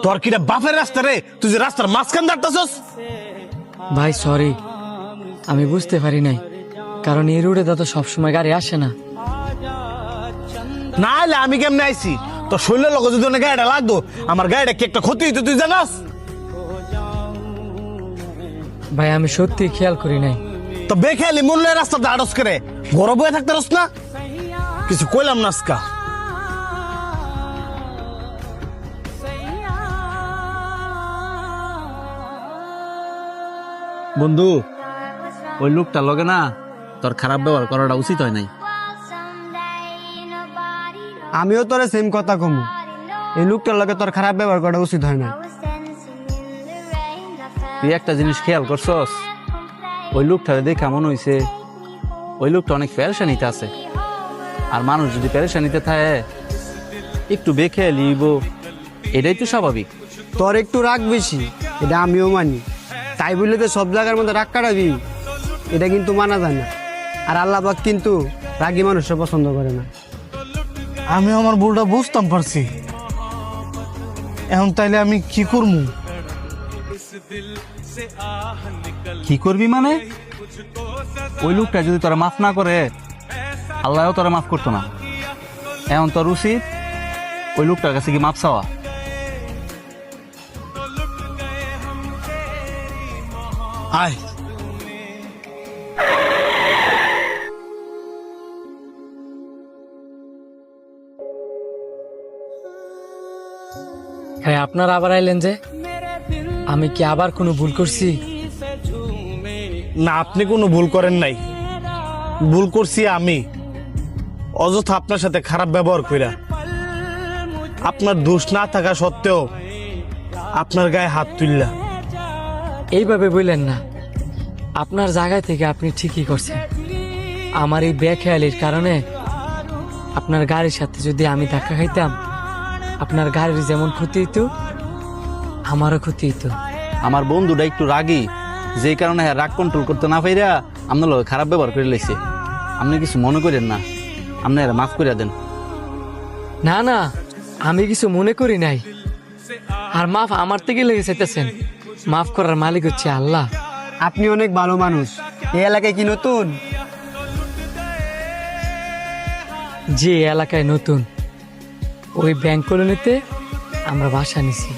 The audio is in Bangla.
তোর কিটা বাপের রাস্তা রে, তুই যে রাস্তার মাঝখান দাঁড়াতেছস। ভাই সরি, আমি বুঝতে পারি নাই, কারণ এই রোডে তো সবসময় গাড়ি আসে না। না হলে আমি কেমনে আইছি? তোর শরীরের লোক যদি অনেক গাড়িটা লাগতো, আমার গাড়িটা কি একটা ক্ষতি হইতো তুই জানাস? ভাই আমি সত্যি খেয়াল করি নাই। তো বেখেয়ালি মূল্যের রাস্তা দাঁড়স করে গরম হয়ে থাকতে রস না, কিছু কইলাম না আজকা। বন্ধু, ওই লোকটা লগে না তোর খারাপ ব্যবহার করাটা উচিত হয় নাই। আমিও তোরে সেম কথা কমু, এই লোকটার লগে তোর খারাপ ব্যবহার করা উচিত হয় না। তুই একটা জিনিস খেয়াল করছস, ওই লোকটারে দেখে মনে হইছে ওই লোকটা অনেক পেরেশানিতে আছে। আর মানুষ যদি পেরেশানিতে থাকে একটু বেখেয়াল লিব, এটাই তো স্বাভাবিক। তোর একটু রাগ বেশি, এটা আমিও মানি। তাই বললে তো সব জায়গার মধ্যে রাগ কাটাবি, এটা কিন্তু মানা যায় না। আর আল্লাহ পাক কিন্তু রাগী মানুষকে পছন্দ করে না। আমি আমার ভুলটা বুঝতাম পারছি, এখন তাইলে আমি কি করবো? কি করবি মানে? ওই লোকটা যদি তোরা মাফ না করে, আল্লাহও তোরা মাফ করতো না। এখন তোর উচিত ওই লোকটার কাছে কি মাফ চাওয়া। আয় হ্যাঁ, আপনারা আবার আইলেন যে, আমি কি আবার কোনো ভুল করছি? না, আপনি কোনো ভুল করেন নাই। ভুল করছি আমি, অযথা আপনার সাথে খারাপ ব্যবহার কইরা। আপনার দোষ না থাকা সত্ত্বেও আপনার গায়ে হাত তুললা। এইভাবে বললেন না, আপনার জায়গা থেকে আপনি ঠিকই করছেন। আমার এই বেখেয়ালির কারণে আপনার গাড়ির সাথে যদি আমি ধাক্কা খাইতাম, আপনার গাড়ির যেমন ক্ষতি হইতো, আমারও ক্ষতি হইতো। আমার বন্ধুটা একটু রাগী, যেই কারণে রাগ কন্ট্রোল করতে না পাইরা আপনার লগে খারাপ ব্যবহার করে লাইছে। আপনি কিছু মনে করেন না, আপনি এরা মাফ করে দেন। না না, আমি কিছু মনে করি নাই। আর মাফ আমার থেকে লেগে চাইতেছেন, মাফ করার মালিক হচ্ছে আল্লাহ। আপনি অনেক ভালো মানুষ। এই এলাকায় কি নতুন? যে এলাকায় নতুন, ওই ব্যাংক কলোনিতে আমরা বাসা নিছি।